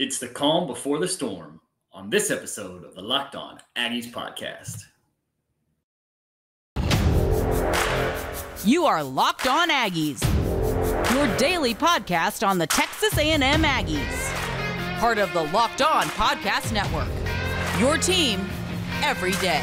It's the calm before the storm on this episode of the Locked On Aggies podcast. You are Locked On Aggies, your daily podcast on the Texas A&M Aggies. Part of the Locked On Podcast Network, your team every day.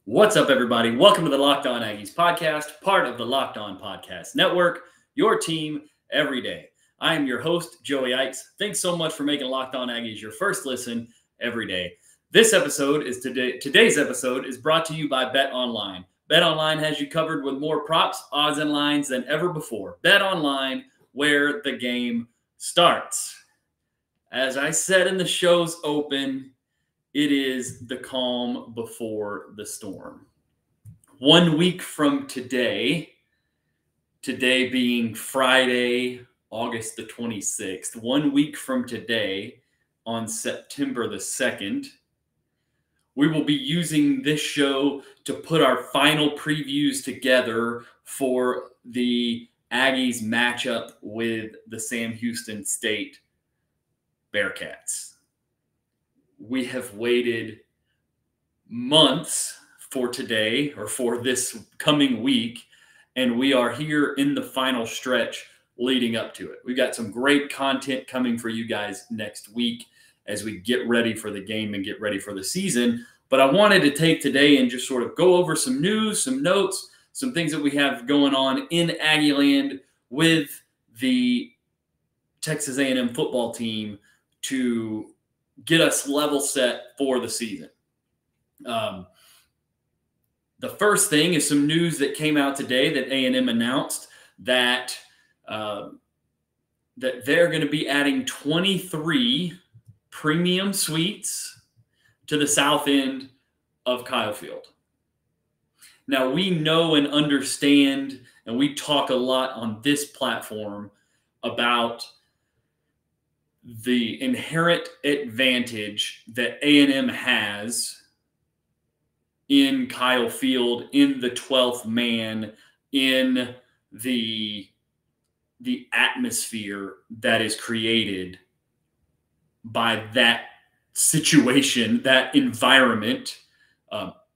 What's up, everybody? Welcome to the Locked On Aggies podcast, part of the Locked On Podcast Network, your team every day. I am your host, Joey Ikes. Thanks so much for making Locked On Aggies your first listen every day. Today's episode is brought to you by Bet Online. Bet Online has you covered with more props, odds, and lines than ever before. Bet Online, where the game starts. As I said in the show's open, it is the calm before the storm. 1 week from today being Friday, August the 26th, 1 week from today on September the 2nd, we will be using this show to put our final previews together for the Aggies matchup with the Sam Houston State Bearcats. We have waited months for today or for this coming week, and we are here in the final stretch leading up to it. We've got some great content coming for you guys next week as we get ready for the game and get ready for the season. But I wanted to take today and just sort of go over some news, some notes, some things that we have going on in Aggieland with the Texas A&M football team to get us level set for the season. The first thing is some news that came out today that A&M announced that they're going to be adding 23 premium suites to the south end of Kyle Field. Now, we know and understand, and we talk a lot on this platform about the inherent advantage that A&M has in Kyle Field, in the 12th man, in the atmosphere that is created by that situation, that environment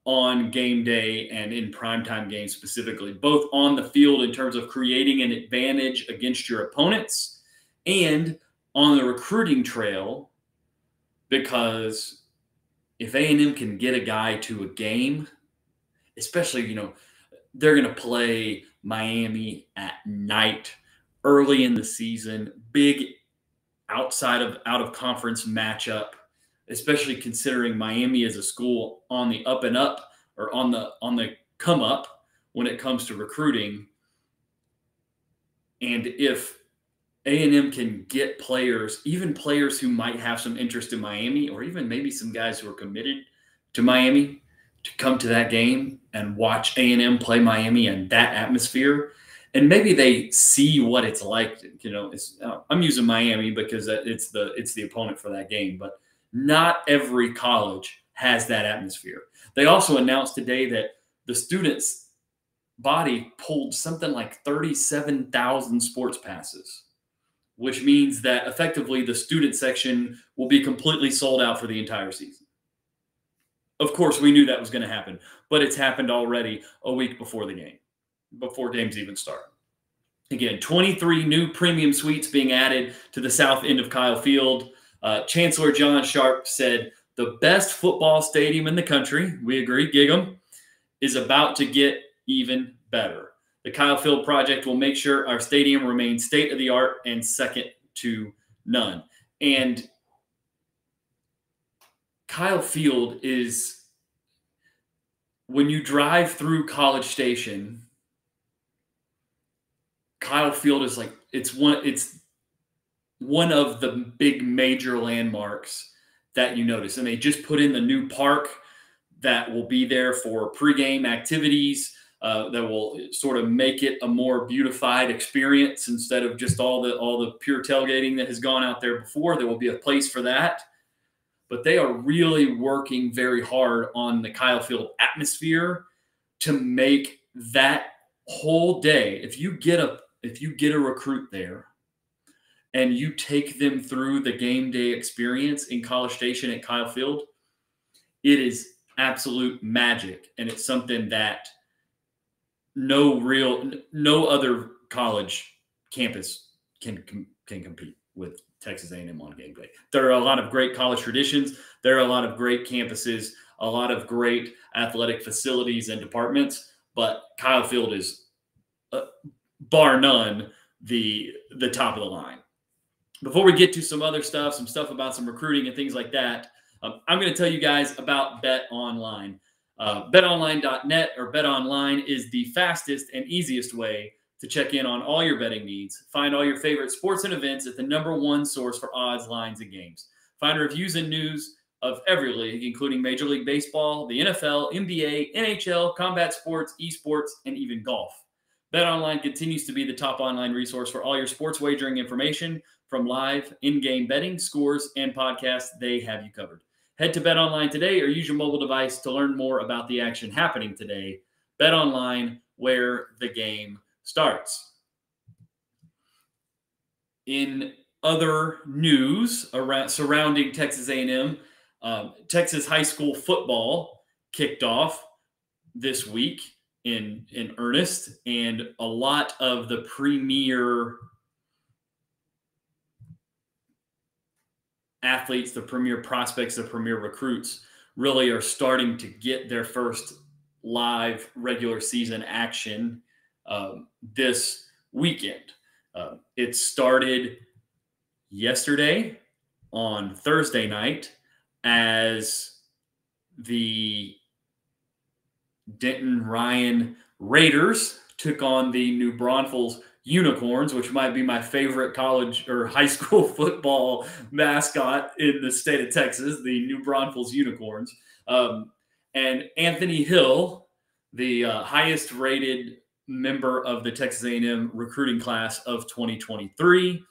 on game day and in primetime games specifically, both on the field in terms of creating an advantage against your opponents and on the recruiting trail, because if A&M can get a guy to a game, especially, they're going to play Miami at night early in the season, big out of conference matchup, especially considering Miami as a school on the up and up, or on the come up when it comes to recruiting. And if A&M can get players, even players who might have some interest in Miami, or even maybe some guys who are committed to Miami, to come to that game and watch A&M play Miami in that atmosphere. And maybe they see what it's like. I'm using Miami because it's the opponent for that game, but not every college has that atmosphere. They also announced today that the students' body pulled something like 37,000 sports passes, which means that effectively the student section will be completely sold out for the entire season. Of course, we knew that was going to happen, but it's happened already a week before the game, before games even start. Again, 23 new premium suites being added to the south end of Kyle Field. Chancellor John Sharp said, the best football stadium in the country, we agree, Gig'em, is about to get even better. The Kyle Field project will make sure our stadium remains state-of-the-art and second to none. And Kyle Field is, when you drive through College Station, Kyle Field is like, it's one of the big major landmarks that you notice. And they just put in the new park that will be there for pregame activities, that will sort of make it a more beautified experience instead of just all the pure tailgating that has gone out there before. There will be a place for that. but they are really working very hard on the Kyle Field atmosphere to make that whole day. If you get a recruit there and you take them through the game day experience in College Station at Kyle Field, it is absolute magic, and it's something that no other college campus can compete with Texas A&M on game day. There are a lot of great college traditions. There are a lot of great campuses, a lot of great athletic facilities and departments, but Kyle Field is, bar none, the top of the line. Before we get to some other stuff, some stuff about some recruiting and things like that, I'm going to tell you guys about Bet Online. BetOnline.net or BetOnline is the fastest and easiest way to check in on all your betting needs. Find all your favorite sports and events at the #1 source for odds, lines, and games. Find reviews and news of every league, including Major League Baseball, the NFL, NBA, NHL, combat sports, esports, and even golf. BetOnline continues to be the top online resource for all your sports wagering information. From live in-game betting, scores, and podcasts, they have you covered. Head to BetOnline today or use your mobile device to learn more about the action happening today. BetOnline, where the game starts. In other news surrounding Texas A&M, Texas high school football kicked off this week in earnest, and a lot of the premier athletes, the premier prospects, the premier recruits really are starting to get their first live regular season action this weekend. It started yesterday on Thursday night as the Denton Ryan Raiders took on the New Braunfels Unicorns, which might be my favorite college or high school football mascot in the state of Texas, the New Braunfels Unicorns. And Anthony Hill, the highest rated member of the Texas A&M recruiting class of 2023,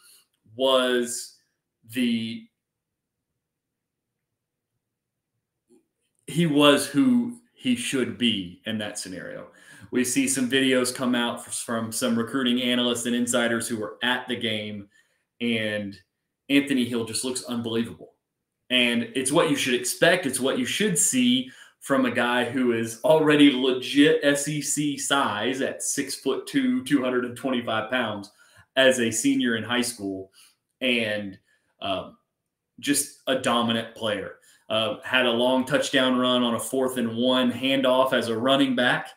he was who he should be in that scenario. We see some videos come out from some recruiting analysts and insiders who were at the game, and Anthony Hill just looks unbelievable. And it's what you should expect. It's what you should see from a guy who is already legit SEC size at 6'2", 225 pounds as a senior in high school, and just a dominant player. Had a long touchdown run on a 4th and 1 handoff as a running back.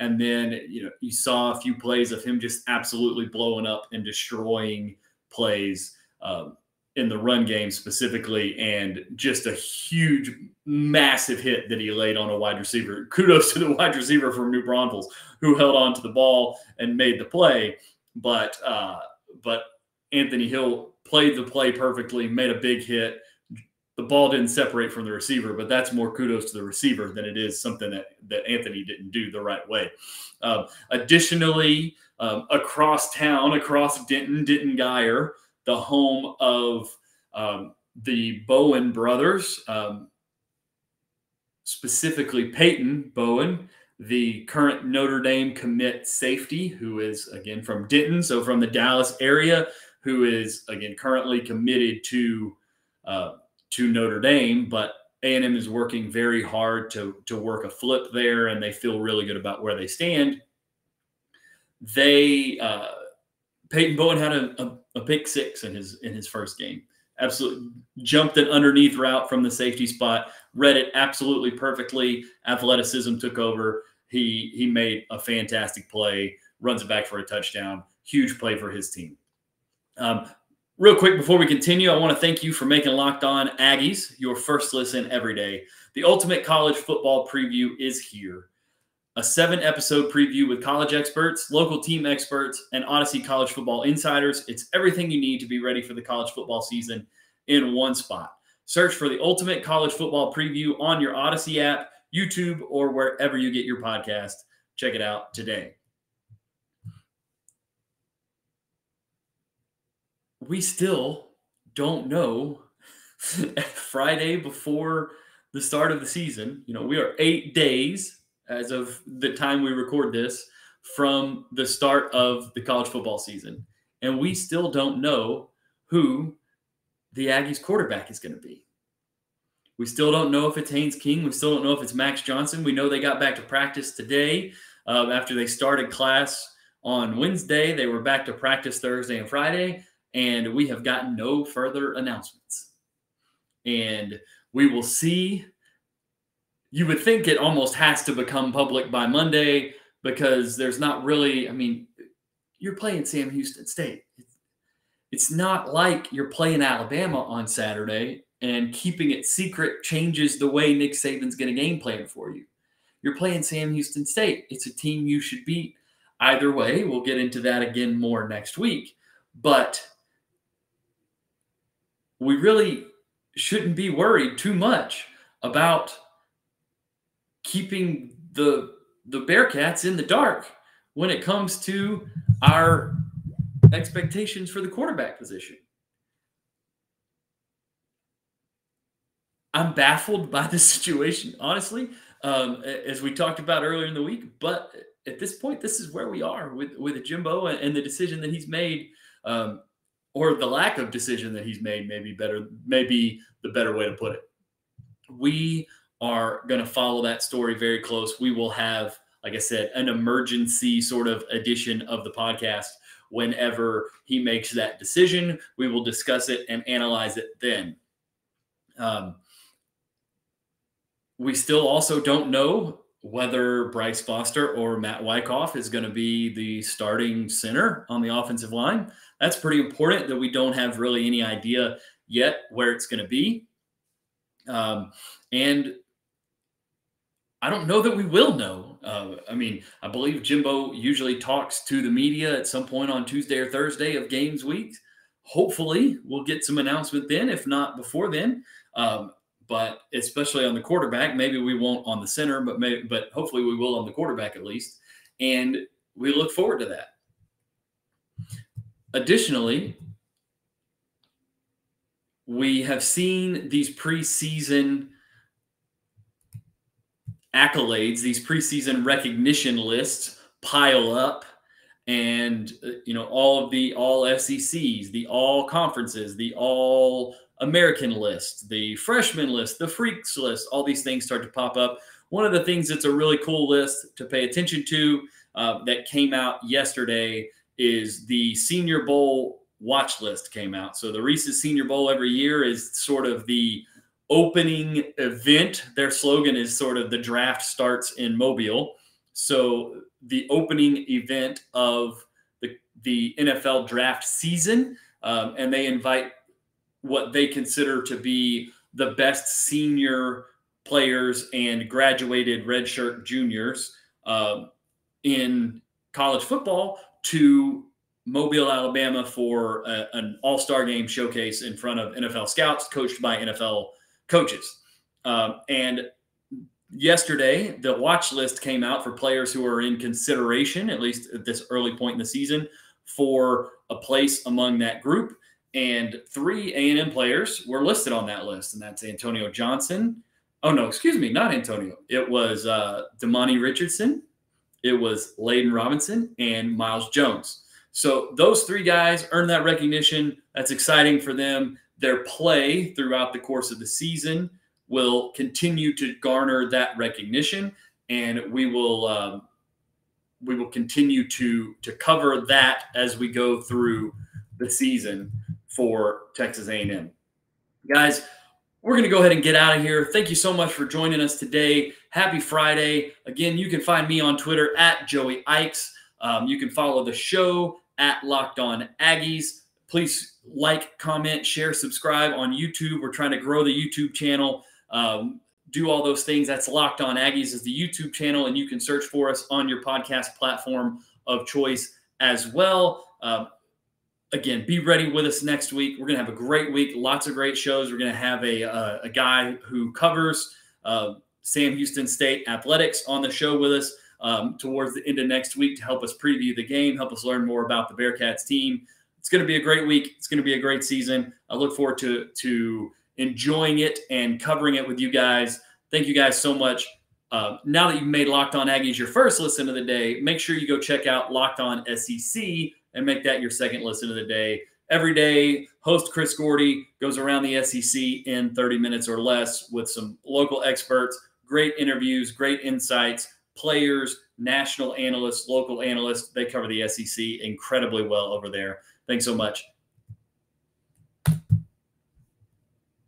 And then, you saw a few plays of him just absolutely blowing up and destroying plays in the run game specifically, and just a huge, massive hit that he laid on a wide receiver. Kudos to the wide receiver from New Braunfels who held on to the ball and made the play. But Anthony Hill played the play perfectly, made a big hit. The ball didn't separate from the receiver, but that's more kudos to the receiver than it is something that Anthony didn't do the right way. Additionally, across town, across Denton Geyer, the home of the Bowen brothers, specifically Peyton Bowen, the current Notre Dame commit safety, who is, again, from Denton, so from the Dallas area, who is, again, currently committed to Notre Dame, but A&M is working very hard to work a flip there, and they feel really good about where they stand. Peyton Bowen had a pick six in his first game. Absolutely jumped an underneath route from the safety spot, read it absolutely perfectly. Athleticism took over. He made a fantastic play, runs it back for a touchdown. Huge play for his team. Real quick, before we continue, I want to thank you for making Locked On Aggies your first listen every day. The ultimate college football preview is here. A 7-episode preview with college experts, local team experts, and Odyssey college football insiders. It's everything you need to be ready for the college football season in one spot. Search for the ultimate college football preview on your Odyssey app, YouTube, or wherever you get your podcast. Check it out today. We still don't know Friday before the start of the season. We are 8 days as of the time we record this from the start of the college football season. And we still don't know who the Aggies quarterback is going to be. We still don't know if it's Haynes King. We still don't know if it's Max Johnson. We know they got back to practice today after they started class on Wednesday. They were back to practice Thursday and Friday, and we have gotten no further announcements. And we will see. You would think it almost has to become public by Monday because there's not really, you're playing Sam Houston State. It's not like you're playing Alabama on Saturday and keeping it secret changes the way Nick Saban's going to game plan for you. You're playing Sam Houston State. It's a team you should beat. Either way, we'll get into that again more next week. But we really shouldn't be worried too much about keeping the Bearcats in the dark when it comes to our expectations for the quarterback position. I'm baffled by the situation, honestly, as we talked about earlier in the week. But at this point, this is where we are with Jimbo and the decision that he's made, or the lack of decision that he's made, maybe the better way to put it. We are going to follow that story very close. We will have, like I said, an emergency sort of edition of the podcast whenever he makes that decision. We will discuss it and analyze it then. We still also don't know whether Bryce Foster or Matt Wykoff is going to be the starting center on the offensive line. That's pretty important that we don't have really any idea yet where it's going to be. And I don't know that we will know. I believe Jimbo usually talks to the media at some point on Tuesday or Thursday of games week. Hopefully we'll get some announcement then, if not before then. But especially on the quarterback, maybe we won't on the center, but hopefully we will on the quarterback at least. And we look forward to that. Additionally, we have seen these preseason accolades, these preseason recognition lists pile up, and all of the all SECs, the all conferences, the all American list, the freshman list, the freaks list, all these things start to pop up. One of the things that's a really cool list to pay attention to that came out yesterday is the Senior Bowl watch list came out. So the Reese's Senior Bowl every year is sort of the opening event. Their slogan is sort of the draft starts in Mobile. So the opening event of the NFL draft season, and they invite what they consider to be the best senior players and graduated redshirt juniors in college football to Mobile, Alabama for an all-star game showcase in front of NFL scouts coached by NFL coaches. And yesterday, the watch list came out for players who are in consideration, at least at this early point in the season, for a place among that group. And 3 A&M players were listed on that list, and that's Antonio Johnson. Oh, no, excuse me, not Antonio. It was Damani Richardson, it was Layden Robinson, and Miles Jones. So those 3 guys earned that recognition. That's exciting for them. Their play throughout the course of the season will continue to garner that recognition, and we will continue to cover that as we go through the season for Texas A&M. Guys, we're going to go ahead and get out of here. Thank you so much for joining us today. Happy Friday. Again, you can find me on Twitter at Joey Ikes. You can follow the show at Locked On Aggies. Please like, comment, share, subscribe on YouTube. We're trying to grow the YouTube channel. Do all those things. That's Locked On Aggies is the YouTube channel, and you can search for us on your podcast platform of choice as well. Again, be ready with us next week. We're going to have a great week, lots of great shows. We're going to have a guy who covers Sam Houston State athletics on the show with us towards the end of next week to help us preview the game, help us learn more about the Bearcats team. It's going to be a great week. It's going to be a great season. I look forward to enjoying it and covering it with you guys. Thank you guys so much. Now that you've made Locked On Aggies your first listen of the day, make sure you go check out Locked On SEC and make that your second listen of the day. Every day, host Chris Gordy goes around the SEC in 30 minutes or less with some local experts, great interviews, great insights, players, national analysts, local analysts. They cover the SEC incredibly well over there. Thanks so much.